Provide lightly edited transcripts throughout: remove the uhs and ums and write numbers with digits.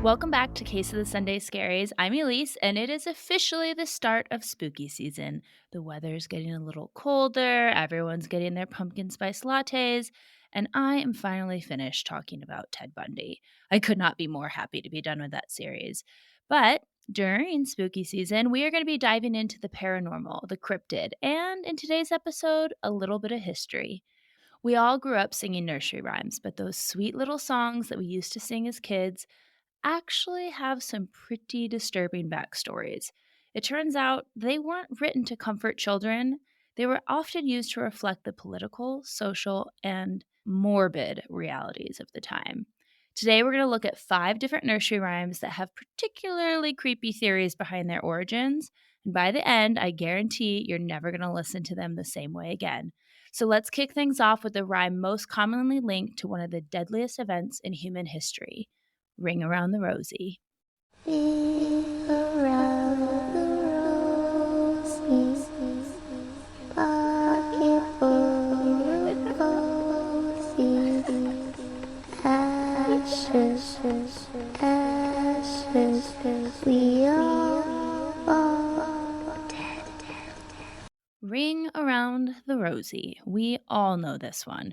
Welcome back to Case of the Sunday Scaries. I'm Elise, and it is officially the start of spooky season. The weather's getting a little colder, everyone's getting their pumpkin spice lattes, and I am finally finished talking about Ted Bundy. I could not be more happy to be done with that series. But during spooky season, we are going to be diving into the paranormal, the cryptid, and in today's episode, a little bit of history. We all grew up singing nursery rhymes, but those sweet little songs that we used to sing as kids actually have some pretty disturbing backstories. It turns out they weren't written to comfort children, they were often used to reflect the political, social, and morbid realities of the time. Today, we're going to look at 5 different nursery rhymes that have particularly creepy theories behind their origins. And by the end, I guarantee you're never going to listen to them the same way again. So let's kick things off with the rhyme most commonly linked to one of the deadliest events in human history. Ring around the rosy. Ring around the rosy, pocket full of cozy ashes, ashes, we all dead. Ring around the rosy. We all know this one.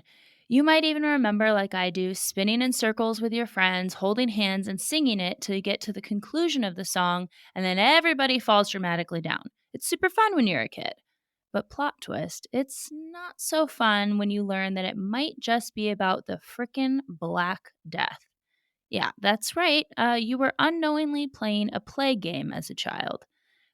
You might even remember, like I do, spinning in circles with your friends, holding hands, and singing it till you get to the conclusion of the song, and then everybody falls dramatically down. It's super fun when you're a kid. But plot twist, it's not so fun when you learn that it might just be about the frickin' Black Death. Yeah, that's right. You were unknowingly playing a plague game as a child.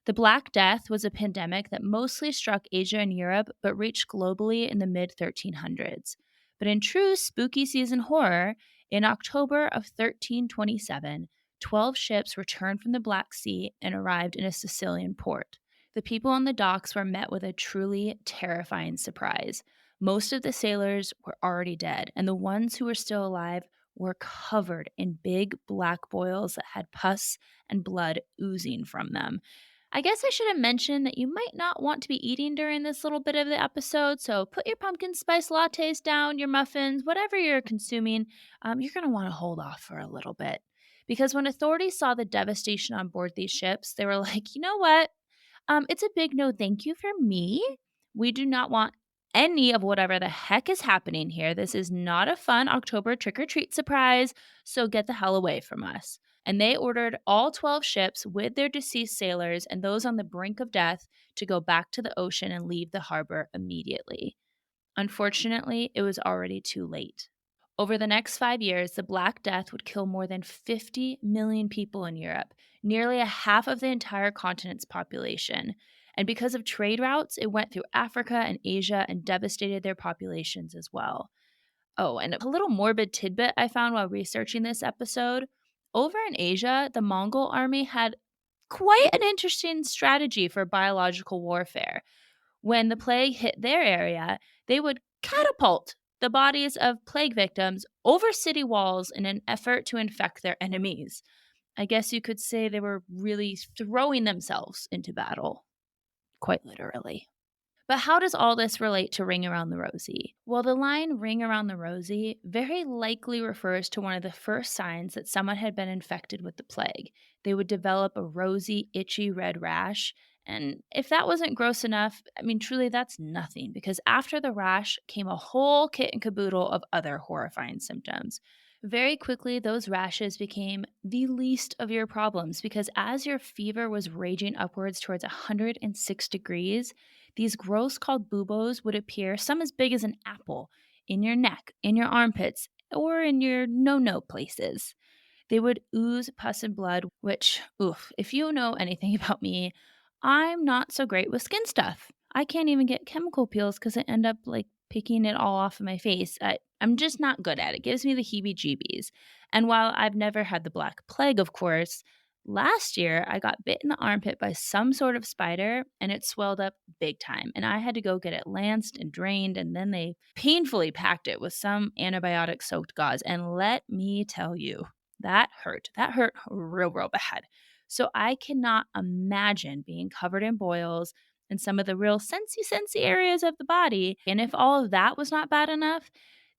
The Black Death was a pandemic that mostly struck Asia and Europe, but reached globally in the mid 1300s. But in true spooky season horror, in October of 1327, 12 ships returned from the Black Sea and arrived in a Sicilian port. The people on the docks were met with a truly terrifying surprise. Most of the sailors were already dead, and the ones who were still alive were covered in big black boils that had pus and blood oozing from them. I guess I should have mentioned that you might not want to be eating during this little bit of the episode, so put your pumpkin spice lattes down, your muffins, whatever you're consuming. You're going to want to hold off for a little bit. Because when authorities saw the devastation on board these ships, they were like, you know what? It's a big no thank you for me. We do not want any of whatever the heck is happening here. This is not a fun October trick or treat surprise, so get the hell away from us. And they ordered all 12 ships with their deceased sailors and those on the brink of death to go back to the ocean and leave the harbor immediately. Unfortunately, it was already too late. Over the next 5 years, the Black Death would kill more than 50 million people in Europe, nearly a half of the entire continent's population. And because of trade routes, it went through Africa and Asia and devastated their populations as well. Oh, and a little morbid tidbit I found while researching this episode. Over in Asia, the Mongol army had quite an interesting strategy for biological warfare. When the plague hit their area, they would catapult the bodies of plague victims over city walls in an effort to infect their enemies. I guess you could say they were really throwing themselves into battle, quite literally. But how does all this relate to Ring Around the Rosie? Well, the line Ring Around the Rosie very likely refers to one of the first signs that someone had been infected with the plague. They would develop a rosy, itchy red rash. And if that wasn't gross enough, I mean, truly, that's nothing because after the rash came a whole kit and caboodle of other horrifying symptoms. Very quickly, those rashes became the least of your problems because as your fever was raging upwards towards 106 degrees, these gross called buboes would appear, some as big as an apple, in your neck, in your armpits, or in your no places. They would ooze pus and blood, which, oof, if you know anything about me, I'm not so great with skin stuff. I can't even get chemical peels because I end up like picking it all off of my face. I'm just not good at it. It gives me the heebie jeebies. And while I've never had the Black Plague, of course, last year I got bit in the armpit by some sort of spider and it swelled up big time. And I had to go get it lanced and drained. And then they painfully packed it with some antibiotic soaked gauze. And let me tell you, that hurt. That hurt real bad. So I cannot imagine being covered in boils in some of the real sensey areas of the body. And if all of that was not bad enough,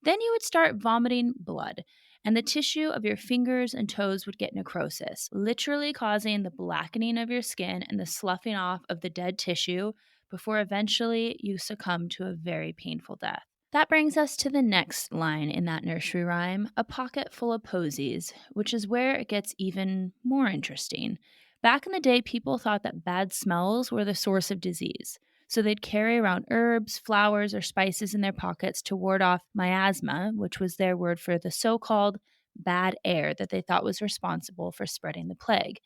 then you would start vomiting blood. and the tissue of your fingers and toes would get necrosis, literally causing the blackening of your skin and the sloughing off of the dead tissue before eventually you succumb to a very painful death. That brings us to the next line in that nursery rhyme, a pocket full of posies, which is where it gets even more interesting. Back in the day, people thought that bad smells were the source of disease. So they'd carry around herbs, flowers, or spices in their pockets to ward off miasma, which was their word for the so called bad air that they thought was responsible for spreading the plague.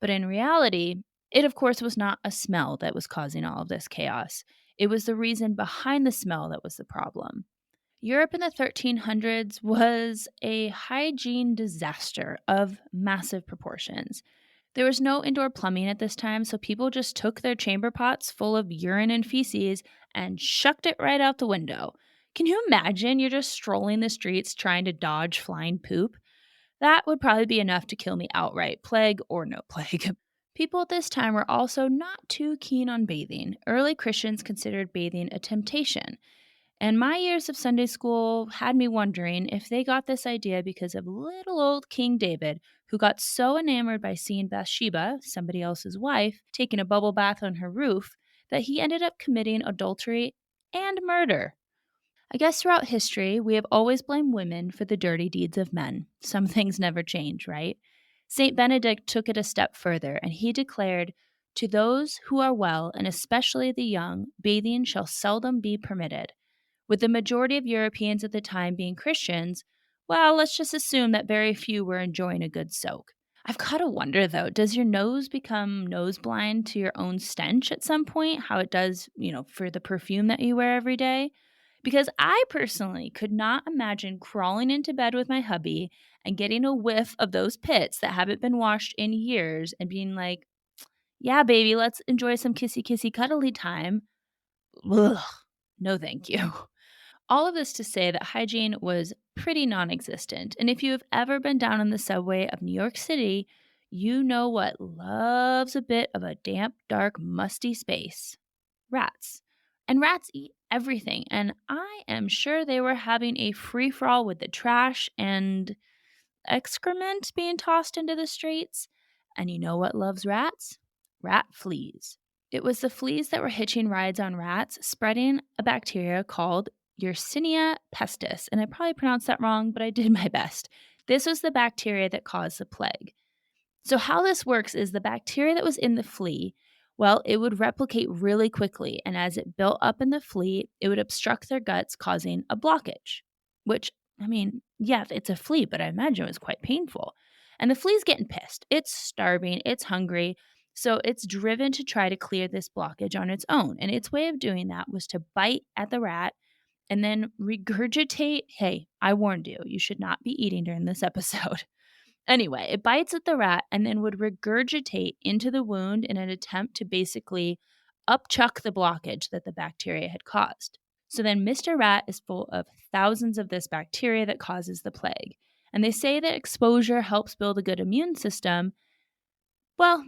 But in reality, it of course was not a smell that was causing all of this chaos. It was the reason behind the smell that was the problem. Europe in the 1300s was a hygiene disaster of massive proportions. There was no indoor plumbing at this time, so people just took their chamber pots full of urine and feces and shucked it right out the window. Can you imagine? You're just strolling the streets trying to dodge flying poop? That would probably be enough to kill me outright, plague or no plague. People at this time were also not too keen on bathing. Early Christians considered bathing a temptation. And my years of Sunday school had me wondering if they got this idea because of little old King David, who got so enamored by seeing Bathsheba, somebody else's wife, taking a bubble bath on her roof, that he ended up committing adultery and murder. I guess throughout history, we have always blamed women for the dirty deeds of men. Some things never change, right? St. Benedict took it a step further, and he declared, "To those who are well, and especially the young, bathing shall seldom be permitted." With the majority of Europeans at the time being Christians, well, let's just assume that very few were enjoying a good soak. I've got to wonder though, does your nose become nose blind to your own stench at some point? How it does, for the perfume that you wear every day? Because I personally could not imagine crawling into bed with my hubby and getting a whiff of those pits that haven't been washed in years and being like, yeah, baby, let's enjoy some kissy kissy cuddly time. Ugh, no, thank you. All of this to say that hygiene was pretty non existent. And if you have ever been down on the subway of New York City, you know what loves a bit of a damp, dark, musty space: rats. And rats eat everything. And I am sure they were having a free for all with the trash and excrement being tossed into the streets. And you know what loves rats? Rat fleas. It was the fleas that were hitching rides on rats, spreading a bacteria called Yersinia pestis. And I probably pronounced that wrong, but I did my best. This was the bacteria that caused the plague. So, how this works is the bacteria that was in the flea, well, it would replicate really quickly. And as it built up in the flea, it would obstruct their guts, causing a blockage. Which, I mean, yeah, it's a flea, but I imagine it was quite painful. And the flea's getting pissed. It's starving, it's hungry. So, it's driven to try to clear this blockage on its own. And its way of doing that was to bite at the rat and then regurgitate. Hey, I warned you, you should not be eating during this episode. Anyway, it bites at the rat and then would regurgitate into the wound in an attempt to basically upchuck the blockage that the bacteria had caused. So then Mr. Rat is full of thousands of this bacteria that causes the plague. And they say that exposure helps build a good immune system. Well,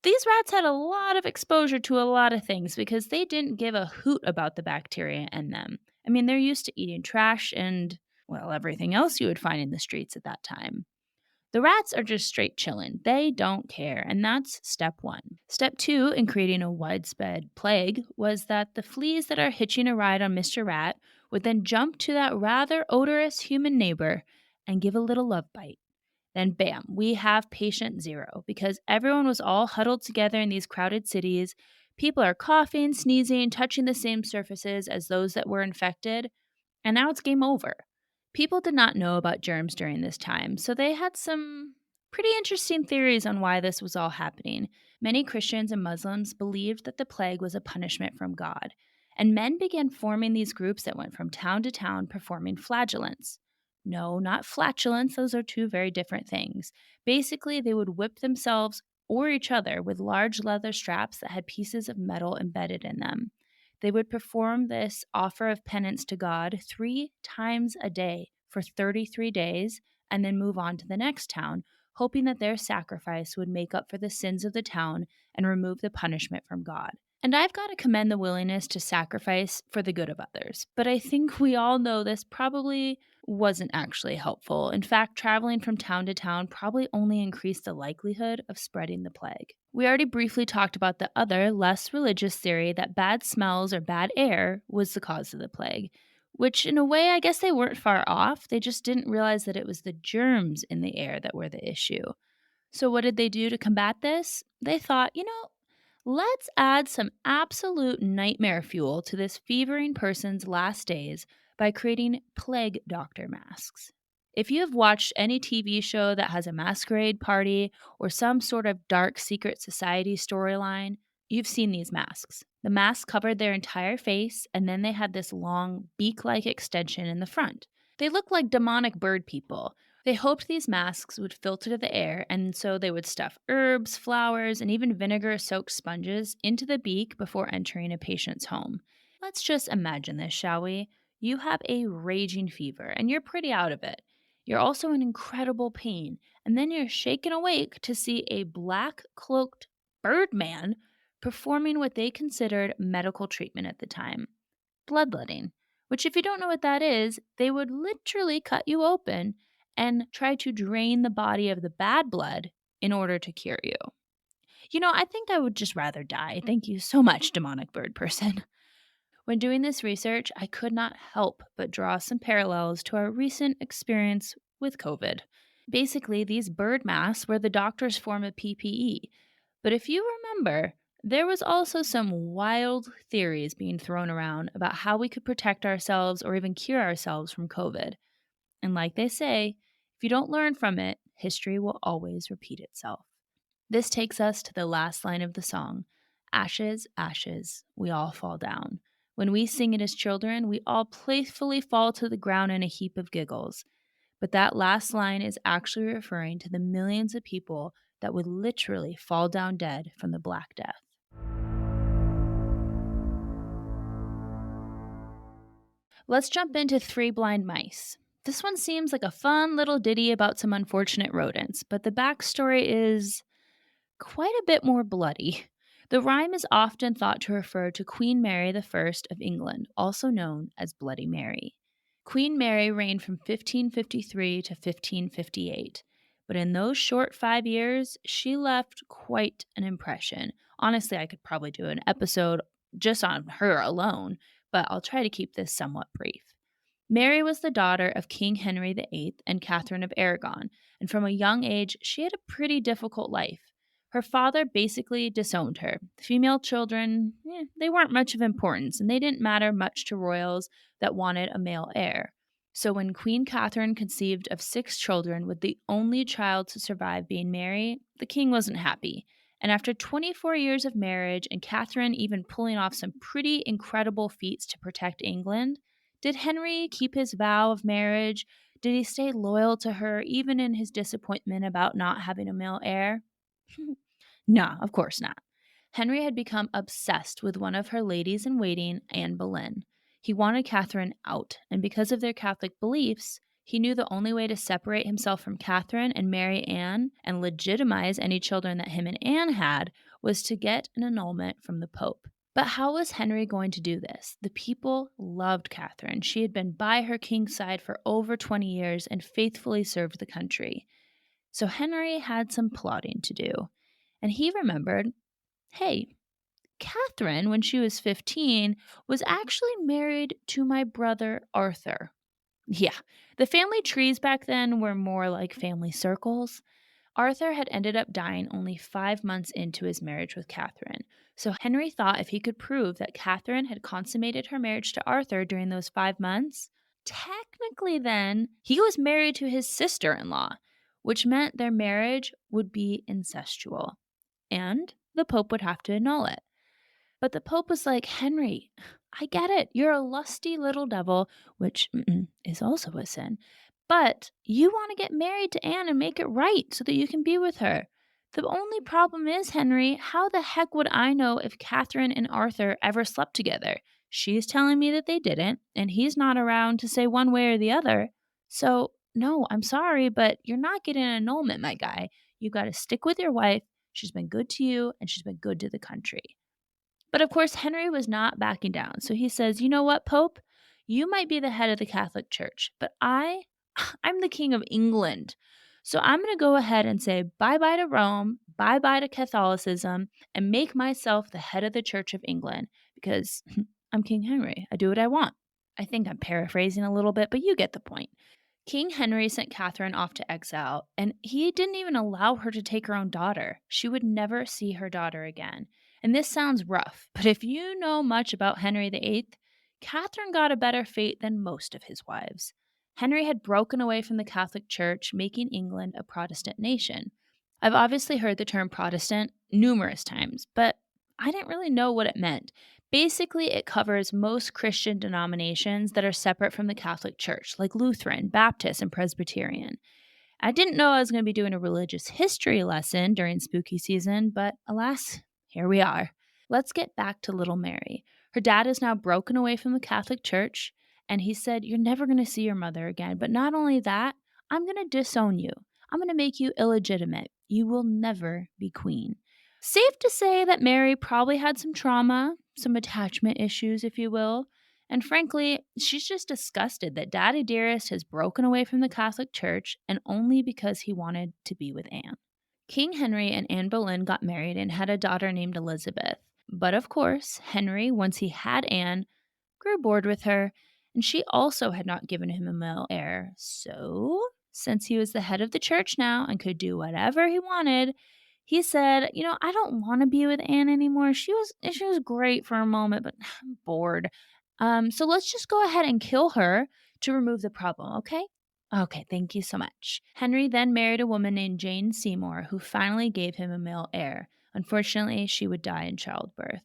these rats had a lot of exposure to a lot of things because they didn't give a hoot about the bacteria in them. I mean, they're used to eating trash and, well, everything else you would find in the streets at that time. The rats are just straight chillin'. They don't care, and that's step one. Step two in creating a widespread plague was that the fleas that are hitching a ride on Mr. Rat would then jump to that rather odorous human neighbor and give a little love bite. Then, bam, we have patient zero because everyone was all huddled together in these crowded cities. People are coughing, sneezing, touching the same surfaces as those that were infected, and now it's game over. People did not know about germs during this time, so they had some pretty interesting theories on why this was all happening. Many Christians and Muslims believed that the plague was a punishment from God, and men began forming these groups that went from town to town performing flagellants. No, not flatulence, those are two very different things. Basically, they would whip themselves or each other with large leather straps that had pieces of metal embedded in them. They would perform this offer of penance to God 3 times a day for 33 days and then move on to the next town, hoping that their sacrifice would make up for the sins of the town and remove the punishment from God. And I've got to commend the willingness to sacrifice for the good of others, but I think we all know this probably wasn't actually helpful. In fact, traveling from town to town probably only increased the likelihood of spreading the plague. We already briefly talked about the other, less religious theory that bad smells or bad air was the cause of the plague, which, in a way, I guess they weren't far off. They just didn't realize that it was the germs in the air that were the issue. So, what did they do to combat this? They thought, let's add some absolute nightmare fuel to this fevering person's last days by creating plague doctor masks. If you have watched any TV show that has a masquerade party or some sort of dark secret society storyline, you've seen these masks. The masks covered their entire face, and then they had this long beak like extension in the front. They looked like demonic bird people. They hoped these masks would filter the air, and so they would stuff herbs, flowers, and even vinegar soaked sponges into the beak before entering a patient's home. Let's just imagine this, shall we? You have a raging fever, and you're pretty out of it. You're also in incredible pain, and then you're shaken awake to see a black cloaked birdman performing what they considered medical treatment at the time, bloodletting, which, if you don't know what that is, they would literally cut you open and try to drain the body of the bad blood in order to cure you. I think I would just rather die. Thank you so much, demonic bird person. When doing this research, I could not help but draw some parallels to our recent experience with COVID. Basically, these bird masks were the doctor's form of PPE. But if you remember, there was also some wild theories being thrown around about how we could protect ourselves or even cure ourselves from COVID. And like they say, if you don't learn from it, history will always repeat itself. This takes us to the last line of the song: Ashes, ashes, we all fall down. When we sing it as children, we all playfully fall to the ground in a heap of giggles. But that last line is actually referring to the millions of people that would literally fall down dead from the Black Death. Let's jump into Three Blind Mice. This one seems like a fun little ditty about some unfortunate rodents, but the backstory is quite a bit more bloody. The rhyme is often thought to refer to Queen Mary I of England, also known as Bloody Mary. Queen Mary reigned from 1553 to 1558, but in those short 5 years, she left quite an impression. Honestly, I could probably do an episode just on her alone, but I'll try to keep this somewhat brief. Mary was the daughter of King Henry VIII and Catherine of Aragon, and from a young age, she had a pretty difficult life. Her father basically disowned her. Female children, they weren't much of importance, and they didn't matter much to royals that wanted a male heir. So when Queen Catherine conceived of 6 children, with the only child to survive being Mary, the king wasn't happy. And after 24 years of marriage and Catherine even pulling off some pretty incredible feats to protect England, did Henry keep his vow of marriage? Did he stay loyal to her even in his disappointment about not having a male heir? No, of course not. Henry had become obsessed with one of her ladies in waiting, Anne Boleyn. He wanted Catherine out, and because of their Catholic beliefs, he knew the only way to separate himself from Catherine and marry Anne and legitimize any children that him and Anne had was to get an annulment from the Pope. But how was Henry going to do this? The people loved Catherine. She had been by her king's side for over 20 years and faithfully served the country. So Henry had some plotting to do. And he remembered, hey, Catherine, when she was 15, was actually married to my brother Arthur. Yeah, the family trees back then were more like family circles. Arthur had ended up dying only 5 months into his marriage with Catherine. So Henry thought if he could prove that Catherine had consummated her marriage to Arthur during those 5 months, technically then he was married to his sister in law, which meant their marriage would be incestual. And the Pope would have to annul it. But the Pope was like, Henry, I get it. You're a lusty little devil, which is also a sin. But you want to get married to Anne and make it right so that you can be with her. The only problem is, Henry, how the heck would I know if Catherine and Arthur ever slept together? She's telling me that they didn't, and he's not around to say one way or the other. So, no, I'm sorry, but you're not getting an annulment, my guy. You got to stick with your wife. She's been good to you, and she's been good to the country. But of course, Henry was not backing down. So he says, you know what, Pope? You might be the head of the Catholic Church, but I'm the King of England. So I'm going to go ahead and say bye bye to Rome, bye bye to Catholicism, and make myself the head of the Church of England because I'm King Henry. I do what I want. I think I'm paraphrasing a little bit, but you get the point. King Henry sent Catherine off to exile, and he didn't even allow her to take her own daughter. She would never see her daughter again. And this sounds rough, but if you know much about Henry VIII, Catherine got a better fate than most of his wives. Henry had broken away from the Catholic Church, making England a Protestant nation. I've obviously heard the term Protestant numerous times, but I didn't really know what it meant. Basically, it covers most Christian denominations that are separate from the Catholic Church, like Lutheran, Baptist, and Presbyterian. I didn't know I was going to be doing a religious history lesson during spooky season, but alas, here we are. Let's get back to little Mary. Her dad is now broken away from the Catholic Church, and he said, "You're never going to see your mother again. But not only that, I'm going to disown you. I'm going to make you illegitimate. You will never be queen." Safe to say that Mary probably had some trauma, some attachment issues, if you will. And frankly, she's just disgusted that Daddy Dearest has broken away from the Catholic Church and only because he wanted to be with Anne. King Henry and Anne Boleyn got married and had a daughter named Elizabeth. But of course, Henry, once he had Anne, grew bored with her, and she also had not given him a male heir. So, since he was the head of the church now and could do whatever he wanted, he said, I don't want to be with Anne anymore. She was great for a moment, but I'm bored. So let's just go ahead and kill her to remove the problem, okay? Okay, thank you so much. Henry then married a woman named Jane Seymour, who finally gave him a male heir. Unfortunately, she would die in childbirth.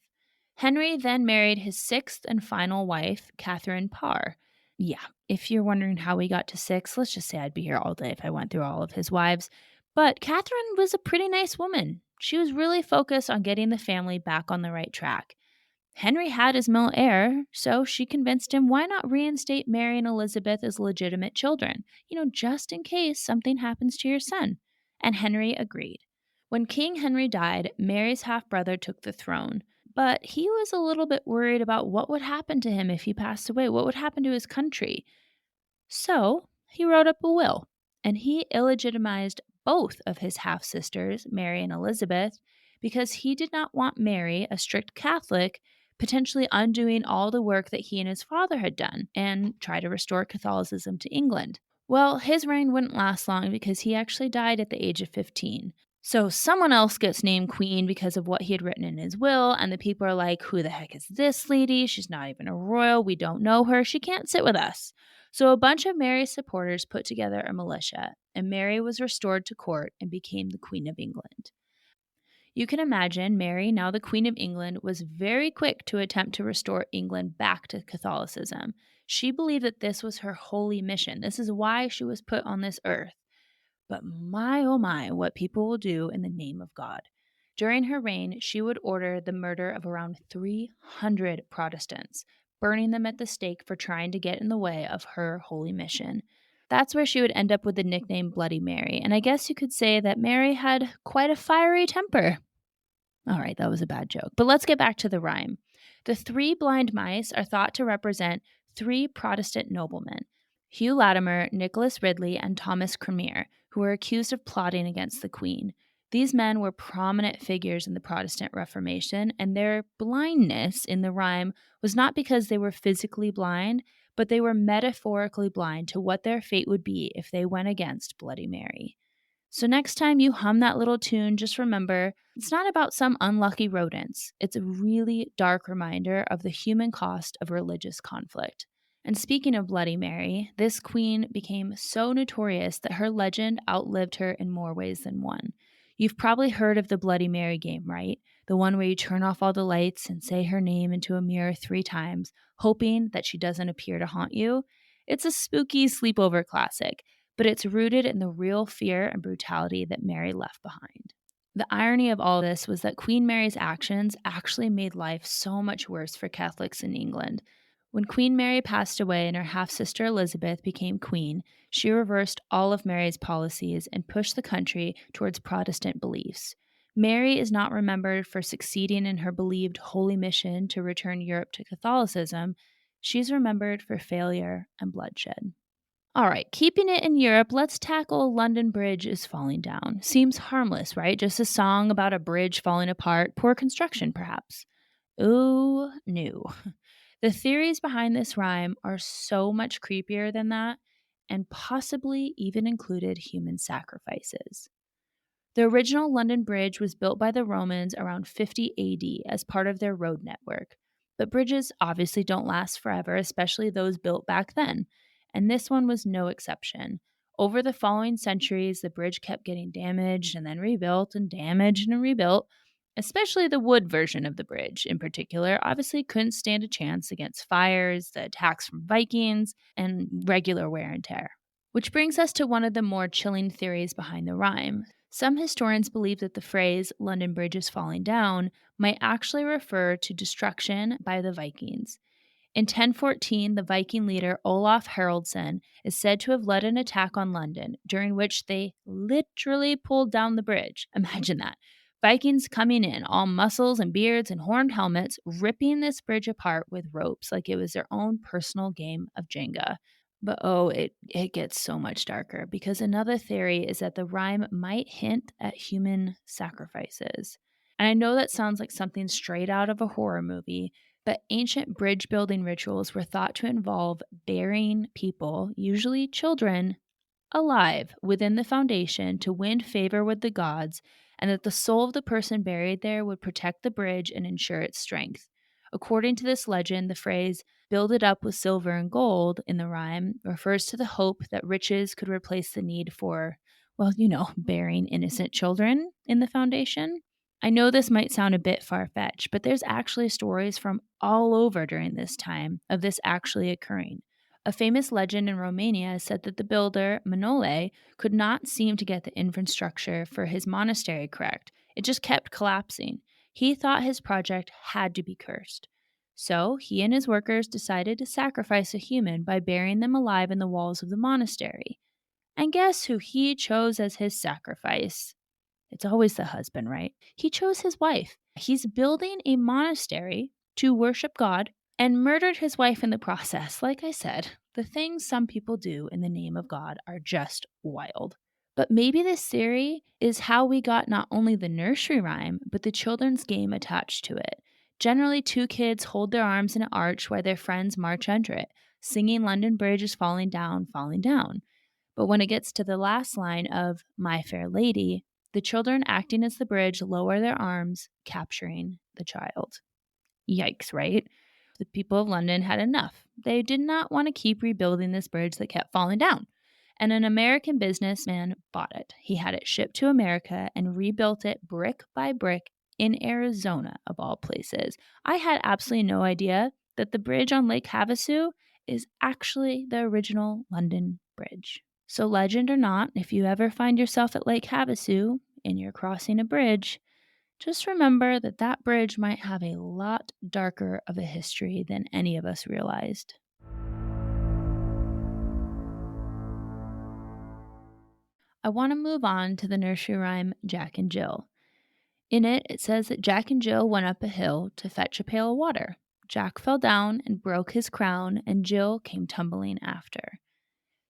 Henry then married his sixth and final wife, Catherine Parr. Yeah, if you're wondering how we got to six, let's just say I'd be here all day if I went through all of his wives. But Catherine was a pretty nice woman. She was really focused on getting the family back on the right track. Henry had his male heir, so she convinced him why not reinstate Mary and Elizabeth as legitimate children, just in case something happens to your son. And Henry agreed. When King Henry died, Mary's half brother took the throne, but he was a little bit worried about what would happen to him if he passed away, what would happen to his country. So he wrote up a will, and he illegitimized both of his half sisters, Mary and Elizabeth, because he did not want Mary, a strict Catholic, potentially undoing all the work that he and his father had done and try to restore Catholicism to England. Well, his reign wouldn't last long because he actually died at the age of 15. So someone else gets named queen because of what he had written in his will, and the people are like, "Who the heck is this lady? She's not even a royal. We don't know her. She can't sit with us." So a bunch of Mary's supporters put together a militia, and Mary was restored to court and became the Queen of England. You can imagine Mary, now the Queen of England, was very quick to attempt to restore England back to Catholicism. She believed that this was her holy mission. This is why she was put on this earth. But my oh my, what people will do in the name of God. During her reign, she would order the murder of around 300 Protestants, burning them at the stake for trying to get in the way of her holy mission. That's where she would end up with the nickname Bloody Mary, and I guess you could say that Mary had quite a fiery temper. All right, that was a bad joke. But let's get back to the rhyme. The three blind mice are thought to represent three Protestant noblemen: Hugh Latimer, Nicholas Ridley, and Thomas Cranmer, who were accused of plotting against the Queen. These men were prominent figures in the Protestant Reformation, and their blindness in the rhyme was not because they were physically blind, but they were metaphorically blind to what their fate would be if they went against Bloody Mary. So next time you hum that little tune, just remember it's not about some unlucky rodents. It's a really dark reminder of the human cost of religious conflict. And speaking of Bloody Mary, this queen became so notorious that her legend outlived her in more ways than one. You've probably heard of the Bloody Mary game, right? The one where you turn off all the lights and say her name into a mirror 3 times, hoping that she doesn't appear to haunt you. It's a spooky sleepover classic, but it's rooted in the real fear and brutality that Mary left behind. The irony of all this was that Queen Mary's actions actually made life so much worse for Catholics in England. When Queen Mary passed away and her half sister Elizabeth became queen, she reversed all of Mary's policies and pushed the country towards Protestant beliefs. Mary is not remembered for succeeding in her believed holy mission to return Europe to Catholicism. She's remembered for failure and bloodshed. All right, keeping it in Europe, let's tackle London Bridge is Falling Down. Seems harmless, right? Just a song about a bridge falling apart, poor construction, perhaps. Ooh, no. The theories behind this rhyme are so much creepier than that, and possibly even included human sacrifices. The original London Bridge was built by the Romans around 50 AD as part of their road network. But bridges obviously don't last forever, especially those built back then. And this one was no exception. Over the following centuries, the bridge kept getting damaged and then rebuilt and damaged and rebuilt. Especially the wood version of the bridge, in particular, obviously couldn't stand a chance against fires, the attacks from Vikings, and regular wear and tear. Which brings us to one of the more chilling theories behind the rhyme. Some historians believe that the phrase London Bridge is falling down might actually refer to destruction by the Vikings. In 1014, the Viking leader Olaf Haraldsson is said to have led an attack on London, during which they literally pulled down the bridge. Imagine that. Vikings coming in, all muscles and beards and horned helmets, ripping this bridge apart with ropes like it was their own personal game of Jenga. But oh, it gets so much darker because another theory is that the rhyme might hint at human sacrifices. And I know that sounds like something straight out of a horror movie, but ancient bridge building rituals were thought to involve burying people, usually children, alive within the foundation to win favor with the gods, and that the soul of the person buried there would protect the bridge and ensure its strength. According to this legend, the phrase, build it up with silver and gold, in the rhyme refers to the hope that riches could replace the need for, well, burying innocent children in the foundation. I know this might sound a bit far fetched, but there's actually stories from all over during this time of this actually occurring. A famous legend in Romania said that the builder, Manole, could not seem to get the infrastructure for his monastery correct. It just kept collapsing. He thought his project had to be cursed. So he and his workers decided to sacrifice a human by burying them alive in the walls of the monastery. And guess who he chose as his sacrifice? It's always the husband, right? He chose his wife. He's building a monastery to worship God and murdered his wife in the process. Like I said, the things some people do in the name of God are just wild. But maybe this theory is how we got not only the nursery rhyme, but the children's game attached to it. Generally, two kids hold their arms in an arch while their friends march under it, singing London Bridge is falling down, falling down. But when it gets to the last line of My Fair Lady, the children acting as the bridge lower their arms, capturing the child. Yikes, right? The people of London had enough. They did not want to keep rebuilding this bridge that kept falling down. And an American businessman bought it. He had it shipped to America and rebuilt it brick by brick in Arizona, of all places. I had absolutely no idea that the bridge on Lake Havasu is actually the original London Bridge. So, legend or not, if you ever find yourself at Lake Havasu and you're crossing a bridge, just remember that that bridge might have a lot darker of a history than any of us realized. I want to move on to the nursery rhyme Jack and Jill. In it, it says that Jack and Jill went up a hill to fetch a pail of water. Jack fell down and broke his crown, and Jill came tumbling after.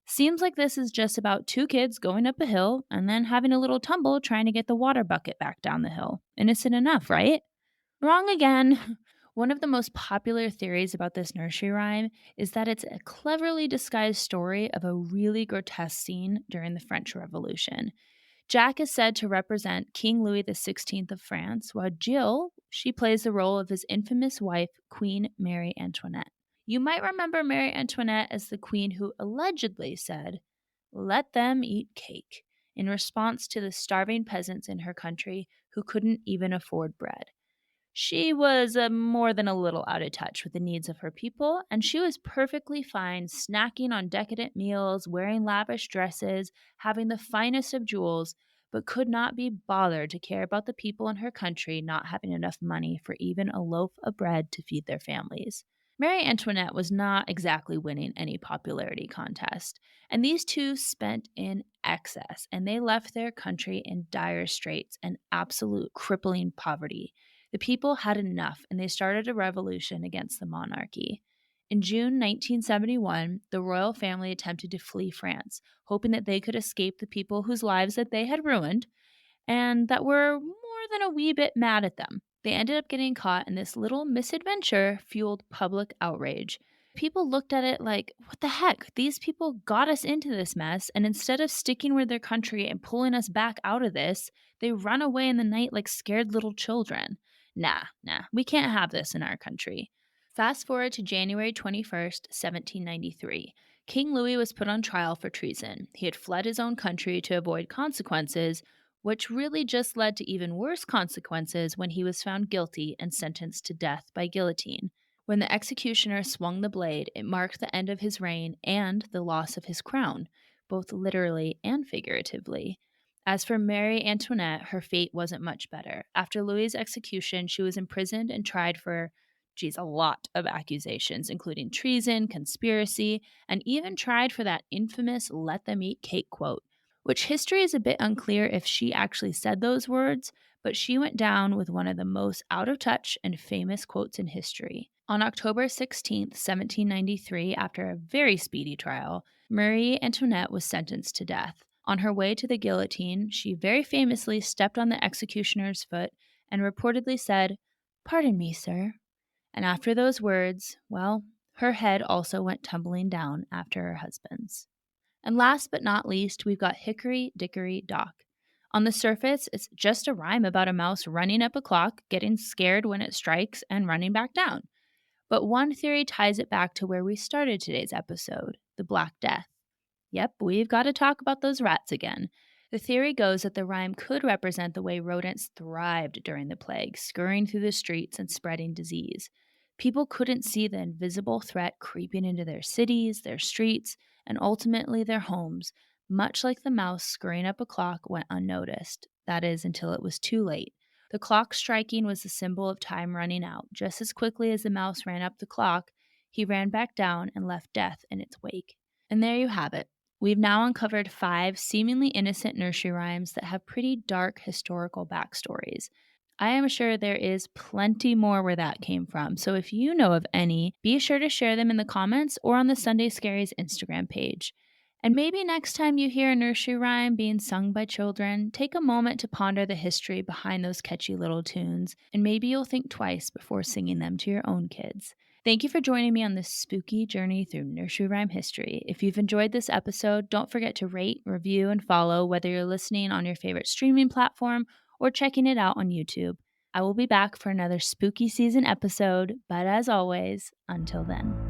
Seems like this is just about two kids going up a hill and then having a little tumble trying to get the water bucket back down the hill. Innocent enough, right? Wrong again. One of the most popular theories about this nursery rhyme is that it's a cleverly disguised story of a really grotesque scene during the French Revolution. Jack is said to represent King Louis XVI of France, while Jill, she plays the role of his infamous wife, Queen Marie Antoinette. You might remember Marie Antoinette as the queen who allegedly said, "Let them eat cake," in response to the starving peasants in her country who couldn't even afford bread. She was more than a little out of touch with the needs of her people, and she was perfectly fine snacking on decadent meals, wearing lavish dresses, having the finest of jewels, but could not be bothered to care about the people in her country not having enough money for even a loaf of bread to feed their families. Marie Antoinette was not exactly winning any popularity contest, and these two spent in excess, and they left their country in dire straits and absolute crippling poverty. The people had enough and they started a revolution against the monarchy. In June 1971, the royal family attempted to flee France, hoping that they could escape the people whose lives that they had ruined and that were more than a wee bit mad at them. They ended up getting caught, and this little misadventure fueled public outrage. People looked at it like, what the heck? These people got us into this mess, and instead of sticking with their country and pulling us back out of this, they run away in the night like scared little children. Nah, we can't have this in our country. Fast forward to January 21st, 1793. King Louis was put on trial for treason. He had fled his own country to avoid consequences, which really just led to even worse consequences when he was found guilty and sentenced to death by guillotine. When the executioner swung the blade, it marked the end of his reign and the loss of his crown, both literally and figuratively. As for Marie Antoinette, her fate wasn't much better. After Louis's execution, she was imprisoned and tried for, a lot of accusations, including treason, conspiracy, and even tried for that infamous let them eat cake quote, which history is a bit unclear if she actually said those words, but she went down with one of the most out of touch and famous quotes in history. On October 16th, 1793, after a very speedy trial, Marie Antoinette was sentenced to death. On her way to the guillotine, she very famously stepped on the executioner's foot and reportedly said, "Pardon me, sir." And after those words, well, her head also went tumbling down after her husband's. And last but not least, we've got Hickory Dickory Dock. On the surface, it's just a rhyme about a mouse running up a clock, getting scared when it strikes, and running back down. But one theory ties it back to where we started today's episode, the Black Death. Yep, we've got to talk about those rats again. The theory goes that the rhyme could represent the way rodents thrived during the plague, scurrying through the streets and spreading disease. People couldn't see the invisible threat creeping into their cities, their streets, and ultimately their homes, much like the mouse scurrying up a clock went unnoticed. That is, until it was too late. The clock striking was the symbol of time running out. Just as quickly as the mouse ran up the clock, he ran back down and left death in its wake. And there you have it. We've now uncovered 5 seemingly innocent nursery rhymes that have pretty dark historical backstories. I am sure there is plenty more where that came from, so if you know of any, be sure to share them in the comments or on the Sunday Scaries Instagram page. And maybe next time you hear a nursery rhyme being sung by children, take a moment to ponder the history behind those catchy little tunes, and maybe you'll think twice before singing them to your own kids. Thank you for joining me on this spooky journey through nursery rhyme history. If you've enjoyed this episode, don't forget to rate, review, and follow whether you're listening on your favorite streaming platform or checking it out on YouTube. I will be back for another spooky season episode, but as always, until then.